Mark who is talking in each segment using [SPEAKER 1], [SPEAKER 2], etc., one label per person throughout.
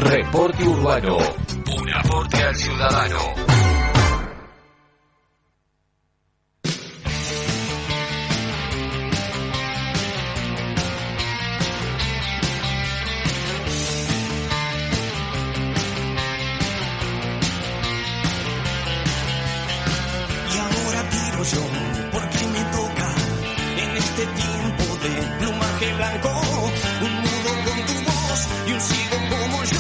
[SPEAKER 1] Reporte Urbano, un aporte al ciudadano.
[SPEAKER 2] Y ahora tiro yo, porque me toca en este tiempo de plumaje blanco, un mudo con tu voz y un ciego como yo,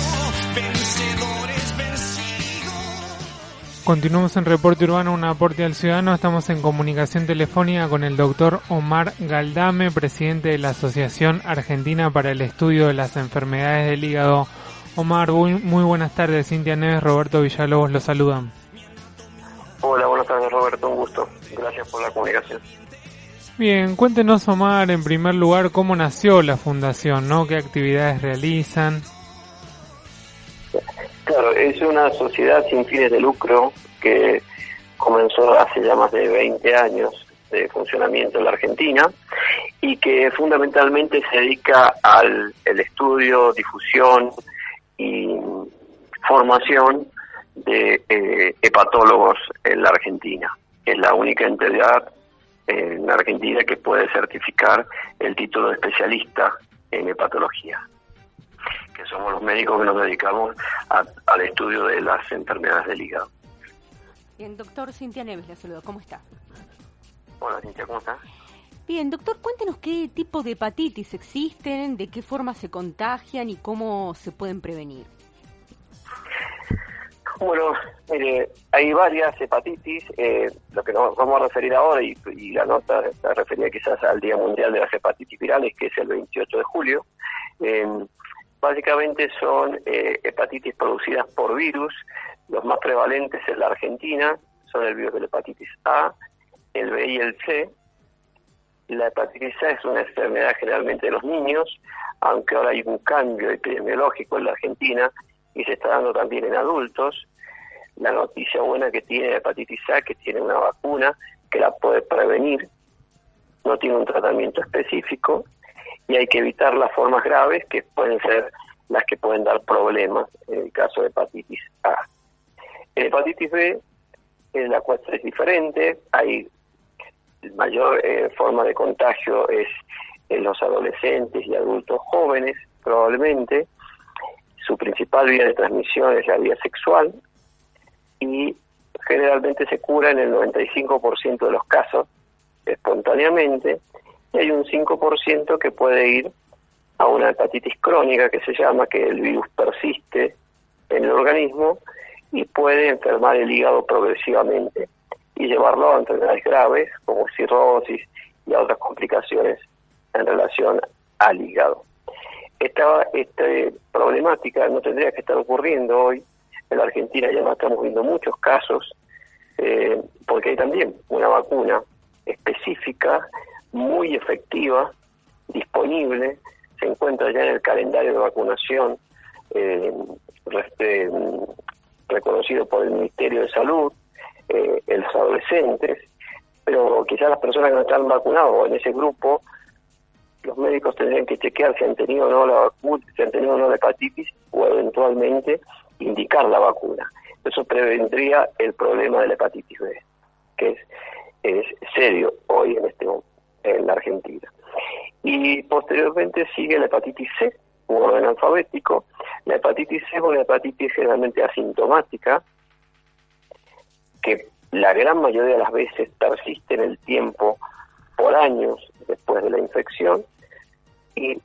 [SPEAKER 2] vencedores vencidos.
[SPEAKER 3] Continuamos en Reporte Urbano, un aporte al ciudadano. Estamos en comunicación telefónica con el doctor Omar Galdame, presidente de la Asociación Argentina para el Estudio de las Enfermedades del Hígado. Omar, muy buenas tardes. Cintia Neves, Roberto Villalobos los saludan.
[SPEAKER 4] Hola, buenas tardes Roberto, un gusto. Gracias por la comunicación.
[SPEAKER 3] Bien, cuéntenos Omar, en primer lugar, cómo nació la fundación, ¿no? ¿Qué actividades realizan?
[SPEAKER 4] Claro, es una sociedad sin fines de lucro que comenzó hace ya más de 20 años de funcionamiento en la Argentina y que fundamentalmente se dedica al estudio, difusión y formación de hepatólogos en la Argentina. Es la única entidad en la Argentina que puede certificar el título de especialista en hepatología, que somos los médicos que nos dedicamos al estudio de las enfermedades del hígado.
[SPEAKER 5] Bien, doctor, Cintia Neves, la saludo. ¿Cómo está?
[SPEAKER 4] Hola Cintia, ¿cómo estás?
[SPEAKER 5] Bien, doctor, cuéntenos qué tipo de hepatitis existen, de qué forma se contagian y cómo se pueden prevenir.
[SPEAKER 4] Bueno, mire, hay varias hepatitis. Lo que nos vamos a referir ahora, y la nota está referida quizás al Día Mundial de las Hepatitis Virales, que es el 28 de julio. Básicamente son hepatitis producidas por virus. Los más prevalentes en la Argentina son el virus de la hepatitis A, el B y el C. La hepatitis A es una enfermedad generalmente de los niños, aunque ahora hay un cambio epidemiológico en la Argentina y se está dando también en adultos. La noticia buena que tiene la hepatitis A, que tiene una vacuna que la puede prevenir, no tiene un tratamiento específico y hay que evitar las formas graves que pueden ser las que pueden dar problemas en el caso de hepatitis A. En hepatitis B, la cuestión es diferente. Hay mayor forma de contagio es en los adolescentes y adultos jóvenes, probablemente. Su principal vía de transmisión es la vía sexual y generalmente se cura en el 95% de los casos espontáneamente, y hay un 5% que puede ir a una hepatitis crónica que se llama, que el virus persiste en el organismo y puede enfermar el hígado progresivamente y llevarlo a enfermedades graves como cirrosis y a otras complicaciones en relación al hígado. Esta problemática no tendría que estar ocurriendo hoy en la Argentina. Ya no estamos viendo muchos casos porque hay también una vacuna específica, muy efectiva, disponible, se encuentra ya en el calendario de vacunación reconocido por el Ministerio de Salud en los adolescentes, pero quizás las personas que no están vacunadas o en ese grupo, los médicos tendrían que chequear si han tenido o no la vacuna, si han tenido o no la hepatitis, o eventualmente indicar la vacuna. Eso prevendría el problema de la hepatitis B, que es serio hoy en la Argentina. Y posteriormente sigue la hepatitis C, un orden alfabético. La hepatitis C es una hepatitis generalmente asintomática, que la gran mayoría de las veces persiste en el tiempo por años después de la infección y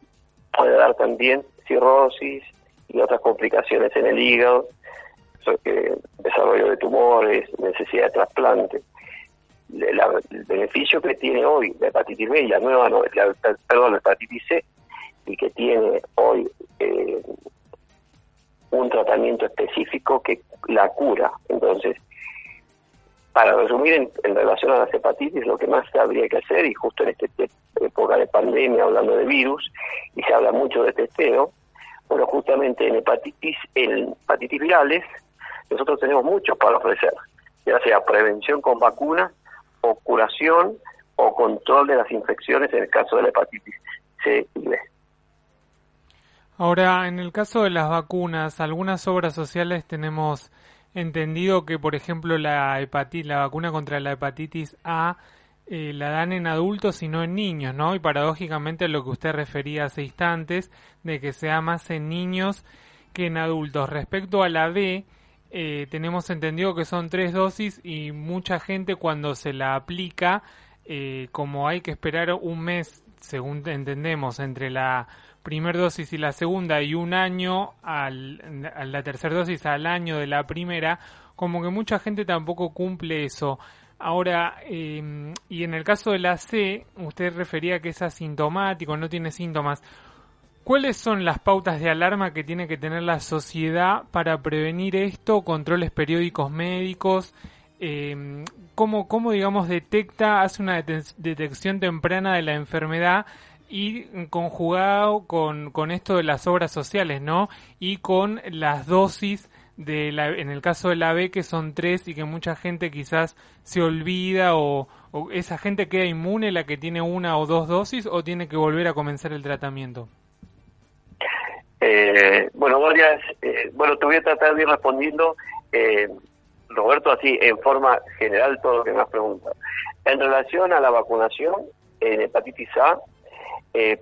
[SPEAKER 4] puede dar también cirrosis y otras complicaciones en el hígado, desarrollo de tumores, necesidad de trasplante. El beneficio que tiene hoy la hepatitis B y la hepatitis C, y que tiene hoy un tratamiento específico que la cura. Entonces, para resumir, en relación a las hepatitis, lo que más habría que hacer, y justo en esta época de pandemia, hablando de virus, y se habla mucho de testeo, bueno, justamente en hepatitis virales, nosotros tenemos mucho para ofrecer, ya sea prevención con vacunas, o curación, o control de las infecciones en el caso de la hepatitis C y B.
[SPEAKER 3] Ahora, en el caso de las vacunas, algunas obras sociales tenemos entendido que, por ejemplo, la vacuna contra la hepatitis A la dan en adultos y no en niños, ¿no? Y paradójicamente a lo que usted refería hace instantes, de que sea más en niños que en adultos. Respecto a la B, tenemos entendido que son 3 dosis y mucha gente cuando se la aplica, como hay que esperar un mes, según entendemos, entre la primera dosis y la segunda y un año a la tercera dosis al año de la primera, como que mucha gente tampoco cumple eso. Ahora, y en el caso de la C, usted refería que es asintomático, no tiene síntomas. ¿Cuáles son las pautas de alarma que tiene que tener la sociedad para prevenir esto? ¿Controles periódicos médicos? ¿Cómo digamos, detecta, hace una detección temprana de la enfermedad y conjugado con esto de las obras sociales, ¿no? Y con las dosis en el caso de la B, que son 3 y que mucha gente quizás se olvida o esa gente queda inmune, la que tiene 1 o 2 dosis, o tiene que volver a comenzar el tratamiento.
[SPEAKER 4] Te voy a tratar de ir respondiendo, Roberto, así en forma general todo lo que me has preguntado. En relación a la vacunación en hepatitis A,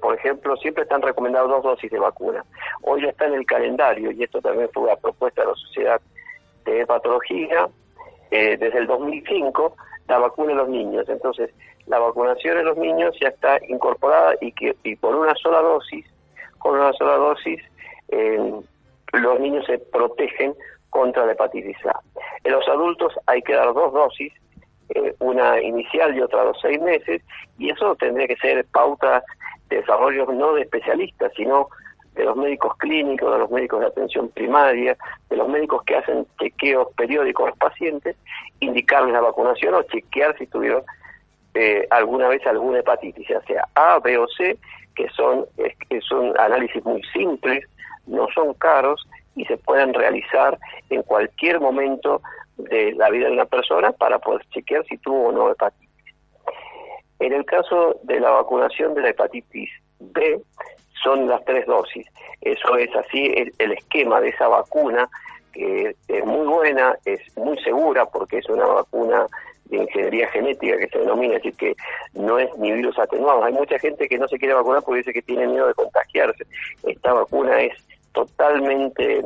[SPEAKER 4] por ejemplo, siempre están recomendadas 2 dosis de vacuna. Hoy ya está en el calendario, y esto también fue una propuesta de la Sociedad de Hepatología, desde el 2005, la vacuna en los niños. Entonces, la vacunación en los niños ya está incorporada y por una sola dosis, los niños se protegen contra la hepatitis A. En los adultos hay que dar 2 dosis, una inicial y otra a los 6 meses, y eso tendría que ser pauta de desarrollo no de especialistas, sino de los médicos clínicos, de los médicos de atención primaria, de los médicos que hacen chequeos periódicos a los pacientes, indicarles la vacunación o chequear si tuvieron alguna vez alguna hepatitis, ya sea A, B o C, que son análisis muy simples, no son caros y se pueden realizar en cualquier momento de la vida de una persona para poder chequear si tuvo o no hepatitis. En el caso de la vacunación de la hepatitis B, son las 3 dosis. Eso es así, el esquema de esa vacuna, que es muy buena, es muy segura, porque es una vacuna de ingeniería genética que se denomina, es decir, que no es ni virus atenuado. Hay mucha gente que no se quiere vacunar porque dice que tiene miedo de contagiarse. Esta vacuna es totalmente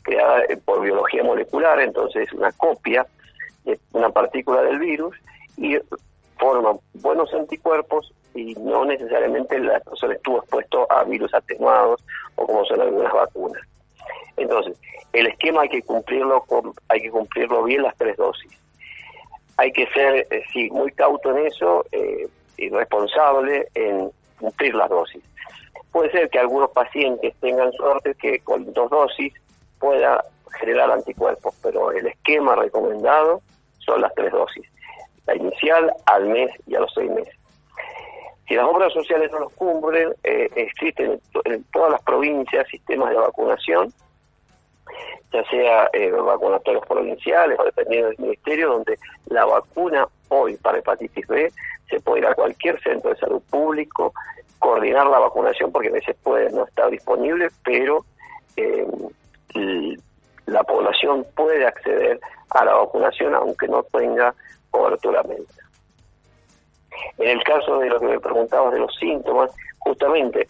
[SPEAKER 4] creada por biología molecular, entonces es una copia de una partícula del virus y forma buenos anticuerpos y no necesariamente la persona estuvo expuesto a virus atenuados o como son algunas vacunas. Entonces, el esquema hay que cumplirlo bien, las 3 dosis. Hay que ser, muy cauto en eso y responsable en cumplir las dosis. Puede ser que algunos pacientes tengan suerte que con 2 dosis pueda generar anticuerpos, pero el esquema recomendado son las 3 dosis. La inicial al mes y a los 6 meses. Si las obras sociales no los cumplen, existen en todas las provincias sistemas de vacunación, ya sea vacunatorios provinciales o dependiendo del ministerio, donde la vacuna hoy para hepatitis B se puede ir a cualquier centro de salud público, coordinar la vacunación, porque a veces puede no estar disponible, pero la población puede acceder a la vacunación aunque no tenga cobertura médica. En el caso de lo que me preguntabas de los síntomas, justamente,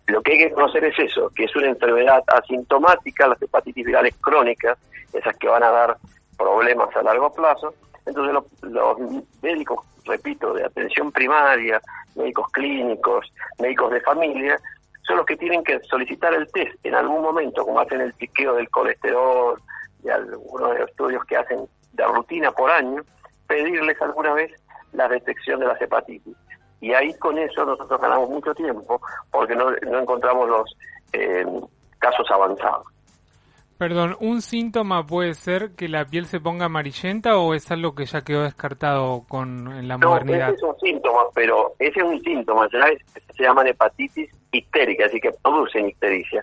[SPEAKER 4] lo que hay que conocer es eso, que es una enfermedad asintomática, las hepatitis virales crónicas, esas que van a dar problemas a largo plazo. Entonces los médicos, repito, de atención primaria, médicos clínicos, médicos de familia, son los que tienen que solicitar el test en algún momento, como hacen el chequeo del colesterol, y algunos de los estudios que hacen de rutina por año, pedirles alguna vez la detección de las hepatitis. Y ahí con eso nosotros ganamos mucho tiempo, porque no encontramos los casos avanzados.
[SPEAKER 3] Perdón, ¿un síntoma puede ser que la piel se ponga amarillenta o es algo que ya quedó descartado en la modernidad?
[SPEAKER 4] No, ese es un síntoma, pero ese es un síntoma, se llaman hepatitis ictérica, así que producen ictericia.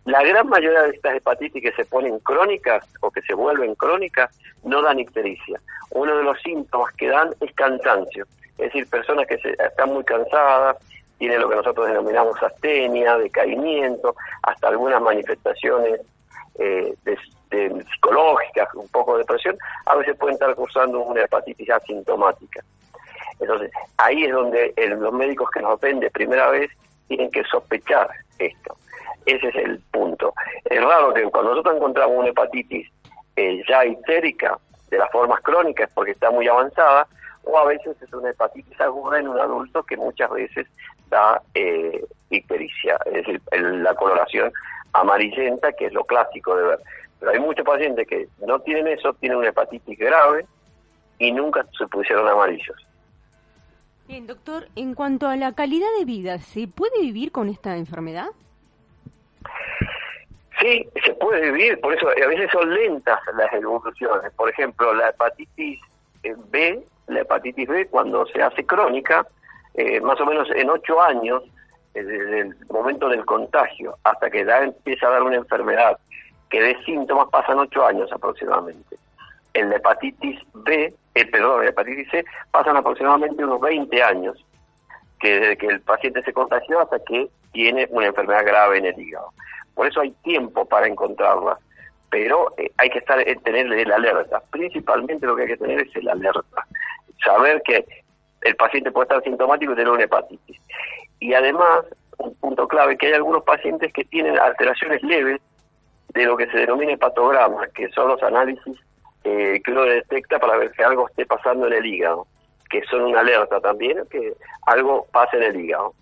[SPEAKER 4] La gran mayoría de estas hepatitis que se ponen crónicas o que se vuelven crónicas no dan ictericia. Uno de los síntomas que dan es cansancio, es decir, personas que están muy cansadas, tiene lo que nosotros denominamos astenia, decaimiento, hasta algunas manifestaciones psicológicas, un poco de depresión, a veces pueden estar cursando una hepatitis asintomática. Entonces, ahí es donde los médicos que nos ven de primera vez tienen que sospechar esto. Ese es el punto. Es raro que cuando nosotros encontramos una hepatitis ya ictérica, de las formas crónicas, porque está muy avanzada, o a veces es una hepatitis aguda en un adulto que muchas veces da ictericia, es decir, la coloración amarillenta, que es lo clásico de ver. Pero hay muchos pacientes que no tienen eso, tienen una hepatitis grave y nunca se pusieron amarillos.
[SPEAKER 5] Bien, doctor, en cuanto a la calidad de vida, ¿se puede vivir con esta enfermedad?
[SPEAKER 4] Sí, se puede vivir, por eso a veces son lentas las evoluciones. Por ejemplo, la hepatitis B, cuando se hace crónica, más o menos en 8 años, desde el momento del contagio hasta que ya empieza a dar una enfermedad que dé síntomas, pasan 8 años aproximadamente. En la hepatitis la hepatitis C, pasan aproximadamente unos 20 años, que desde que el paciente se contagió hasta que tiene una enfermedad grave en el hígado. Por eso hay tiempo para encontrarlas, pero hay que tener el alerta. Principalmente lo que hay que tener es el alerta. Saber que el paciente puede estar sintomático y tener una hepatitis. Y además, un punto clave, que hay algunos pacientes que tienen alteraciones leves de lo que se denomina hepatograma, que son los análisis que uno detecta para ver que algo esté pasando en el hígado, que son una alerta también, que algo pasa en el hígado.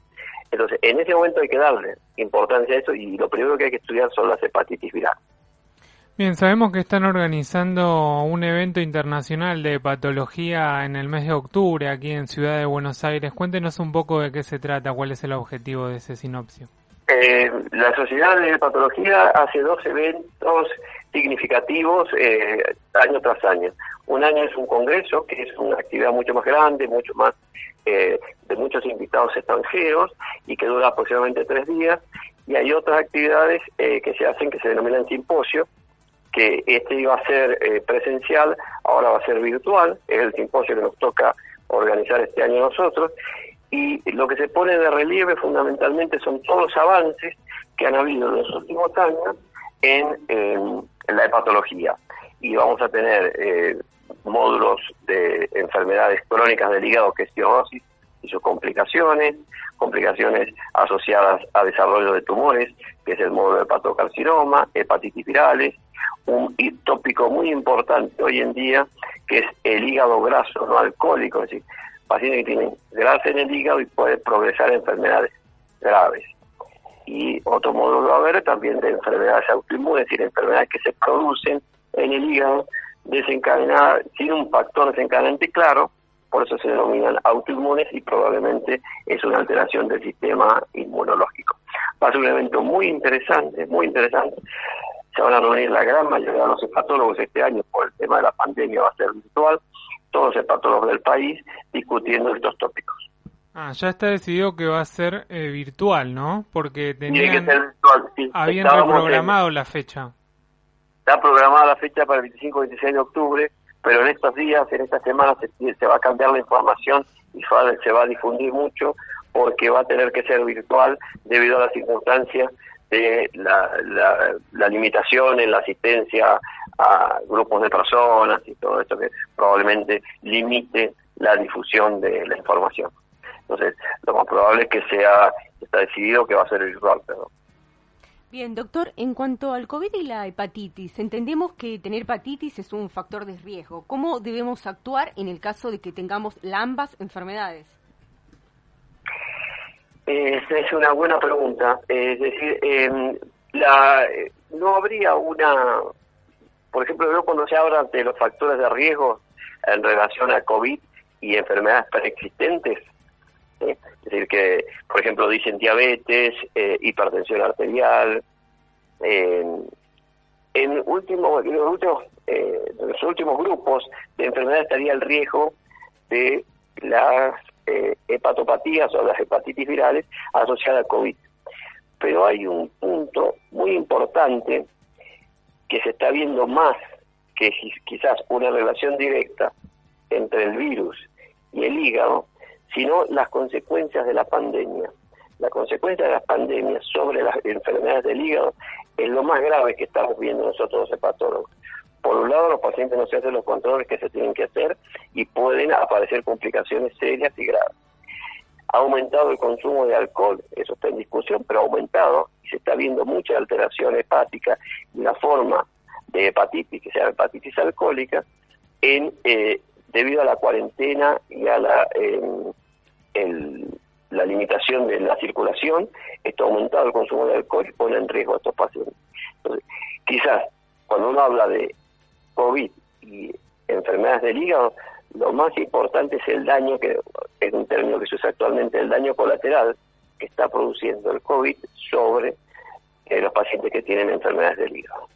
[SPEAKER 4] Entonces, en ese momento hay que darle importancia a eso, y lo primero que hay que estudiar son las hepatitis virales.
[SPEAKER 3] Bien, sabemos que están organizando un evento internacional de hepatología en el mes de octubre aquí en Ciudad de Buenos Aires. Cuéntenos un poco de qué se trata, cuál es el objetivo de ese sinopsio.
[SPEAKER 4] La Sociedad de Hepatología hace 2 eventos significativos año tras año. Un año es un congreso, que es una actividad mucho más grande, mucho más de muchos invitados extranjeros, y que dura aproximadamente 3 días. Y hay otras actividades que se hacen, que se denominan simposio, que iba a ser presencial, ahora va a ser virtual. Es el simposio que nos toca organizar este año nosotros. Y lo que se pone de relieve fundamentalmente son todos los avances que han habido en los últimos años en la hepatología. Y vamos a tener módulos de enfermedades crónicas del hígado, que es cirrosis y sus complicaciones asociadas a desarrollo de tumores, que es el módulo de hepatocarcinoma, hepatitis virales, un tópico muy importante hoy en día, que es el hígado graso no alcohólico, es decir, pacientes que tienen grasa en el hígado y pueden progresar a enfermedades graves. Y otro módulo va a haber también de enfermedades autoinmunes, es decir, enfermedades que se producen en el hígado desencadenadas, sin un factor desencadenante claro, por eso se denominan autoinmunes, y probablemente es una alteración del sistema inmunológico. Va a ser un evento muy interesante, muy interesante. Se van a reunir la gran mayoría de los hepatólogos este año, por el tema de la pandemia va a ser virtual, todos los hepatólogos del país discutiendo estos tópicos.
[SPEAKER 3] Ya está decidido que va a ser virtual, ¿no? Porque
[SPEAKER 4] tiene que ser virtual, sí.
[SPEAKER 3] Habían reprogramado la fecha.
[SPEAKER 4] Está programada la fecha para el 25-26 de octubre, pero en estos días, en esta semana, se va a cambiar la información y se va a difundir mucho, porque va a tener que ser virtual debido a las circunstancias de la limitación en la asistencia a grupos de personas y todo esto, que probablemente limite la difusión de la información. Entonces, lo más probable es que está decidido que va a ser virtual. Perdón.
[SPEAKER 5] Bien, doctor, en cuanto al COVID y la hepatitis, entendemos que tener hepatitis es un factor de riesgo. ¿Cómo debemos actuar en el caso de que tengamos ambas enfermedades?
[SPEAKER 4] Es una buena pregunta. Es decir, no habría una... Por ejemplo, yo cuando se habla de los factores de riesgo en relación a COVID y enfermedades preexistentes, es decir, que, por ejemplo, dicen diabetes, hipertensión arterial. En los últimos grupos de enfermedades estaría el riesgo de las hepatopatías o las hepatitis virales asociadas a COVID. Pero hay un punto muy importante que se está viendo más que quizás una relación directa entre el virus y el hígado, sino las consecuencias de la pandemia. la consecuencia de las pandemias sobre las enfermedades del hígado es lo más grave que estamos viendo nosotros los hepatólogos. Por un lado, los pacientes no se hacen los controles que se tienen que hacer y pueden aparecer complicaciones serias y graves. Ha aumentado el consumo de alcohol, eso está en discusión, pero ha aumentado y se está viendo mucha alteración hepática y una forma de hepatitis, que se llama hepatitis alcohólica, debido a la cuarentena y a la limitación de la circulación. Esto ha aumentado el consumo de alcohol y pone en riesgo a estos pacientes. Entonces, quizás cuando uno habla de COVID y enfermedades del hígado, lo más importante es el daño, que es un término que se usa actualmente, el daño colateral que está produciendo el COVID sobre los pacientes que tienen enfermedades del hígado.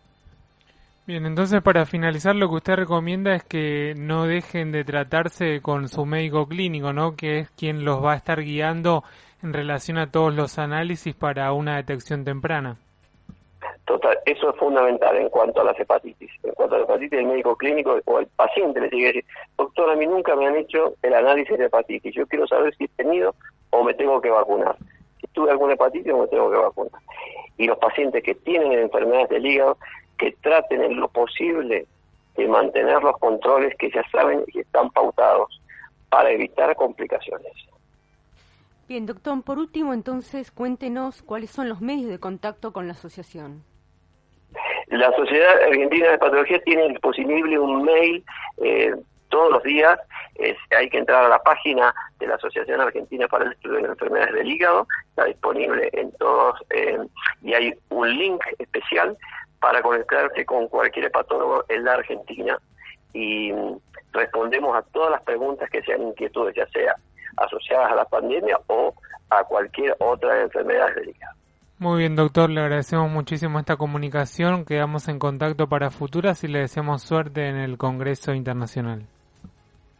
[SPEAKER 3] Bien, entonces para finalizar lo que usted recomienda es que no dejen de tratarse con su médico clínico, ¿no? Que es quien los va a estar guiando en relación a todos los análisis para una detección temprana.
[SPEAKER 4] Total, eso es fundamental en cuanto a las hepatitis. En cuanto a la hepatitis, el médico clínico o el paciente le tiene que decir: doctor, a mí nunca me han hecho el análisis de hepatitis, yo quiero saber si he tenido o me tengo que vacunar. Si tuve alguna hepatitis o me tengo que vacunar. Y los pacientes que tienen enfermedades del hígado, que traten en lo posible de mantener los controles que ya saben y están pautados para evitar complicaciones.
[SPEAKER 5] Bien, doctor, por último, entonces, cuéntenos cuáles son los medios de contacto con la asociación.
[SPEAKER 4] La Sociedad Argentina de Hepatología tiene disponible un mail todos los días. Hay que entrar a la página de la Asociación Argentina para el Estudio de las Enfermedades del Hígado, está disponible en todos, y hay un link especial para conectarse con cualquier hepatólogo en la Argentina, y respondemos a todas las preguntas que sean inquietudes, ya sea asociadas a la pandemia o a cualquier otra enfermedad del hígado.
[SPEAKER 3] Muy bien, doctor, le agradecemos muchísimo esta comunicación, quedamos en contacto para futuras y le deseamos suerte en el Congreso Internacional.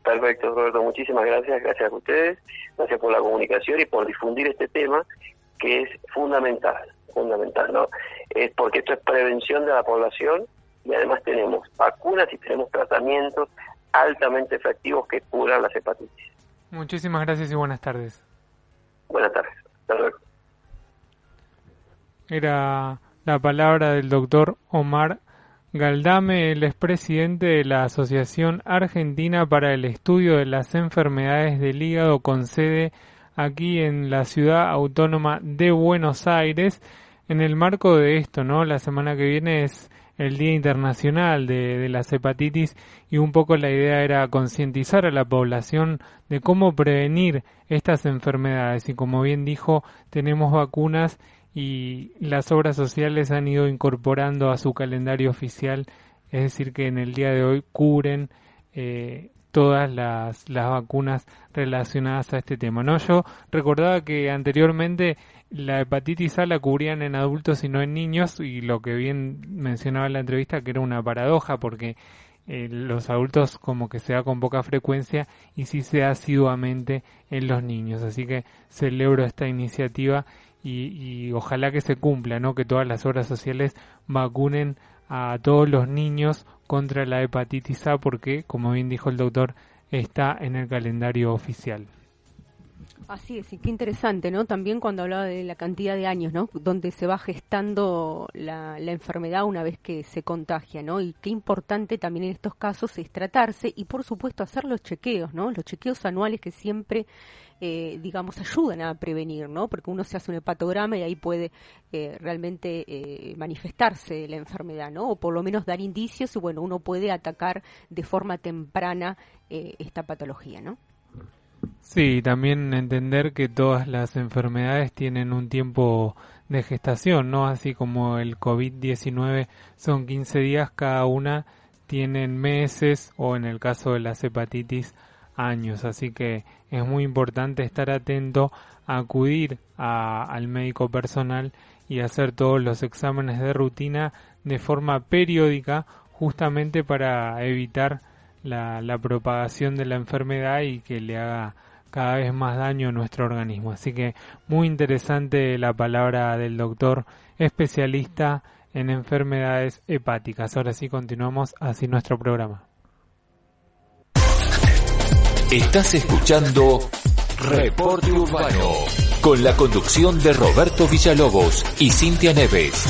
[SPEAKER 4] Perfecto, Roberto, muchísimas gracias a ustedes, gracias por la comunicación y por difundir este tema que es fundamental, ¿no? Es porque esto es prevención de la población y además tenemos vacunas y tenemos tratamientos altamente efectivos que curan las hepatitis.
[SPEAKER 3] Muchísimas gracias y buenas tardes.
[SPEAKER 4] Buenas tardes, hasta luego.
[SPEAKER 3] Era la palabra del doctor Omar Galdame, el expresidente de la Asociación Argentina para el Estudio de las Enfermedades del Hígado, con sede aquí en la ciudad autónoma de Buenos Aires. En el marco de esto, ¿no? La semana que viene es el Día Internacional de las Hepatitis y un poco la idea era concientizar a la población de cómo prevenir estas enfermedades. Y como bien dijo, tenemos vacunas y las obras sociales han ido incorporando a su calendario oficial, es decir, que en el día de hoy cubren todas las vacunas relacionadas a este tema, ¿no? Yo recordaba que anteriormente la hepatitis A la cubrían en adultos y no en niños, y lo que bien mencionaba en la entrevista, que era una paradoja porque los adultos como que se da con poca frecuencia y sí se da asiduamente en los niños. Así que celebro esta iniciativa y ojalá que se cumpla, ¿no? Que todas las obras sociales vacunen a todos los niños contra la hepatitis A porque, como bien dijo el doctor, está en el calendario oficial.
[SPEAKER 5] Así es, y qué interesante, ¿no? También cuando hablaba de la cantidad de años, ¿no? Donde se va gestando la enfermedad una vez que se contagia, ¿no? Y qué importante también en estos casos es tratarse y, por supuesto, hacer los chequeos, ¿no? Los chequeos anuales que siempre, digamos, ayudan a prevenir, ¿no? Porque uno se hace un hepatograma y ahí puede realmente manifestarse la enfermedad, ¿no? O por lo menos dar indicios y, bueno, uno puede atacar de forma temprana esta patología, ¿no?
[SPEAKER 3] Sí, también entender que todas las enfermedades tienen un tiempo de gestación, ¿no? Así como el COVID-19 son 15 días, cada una tienen meses o en el caso de las hepatitis años. Así que es muy importante estar atento a acudir al médico personal y hacer todos los exámenes de rutina de forma periódica justamente para evitar la propagación de la enfermedad y que le haga cada vez más daño a nuestro organismo. Así que muy interesante la palabra del doctor especialista en enfermedades hepáticas. Ahora sí continuamos así nuestro programa.
[SPEAKER 1] Estás escuchando Reporte Urbano. con la conducción de Roberto Villalobos y Cintia Neves.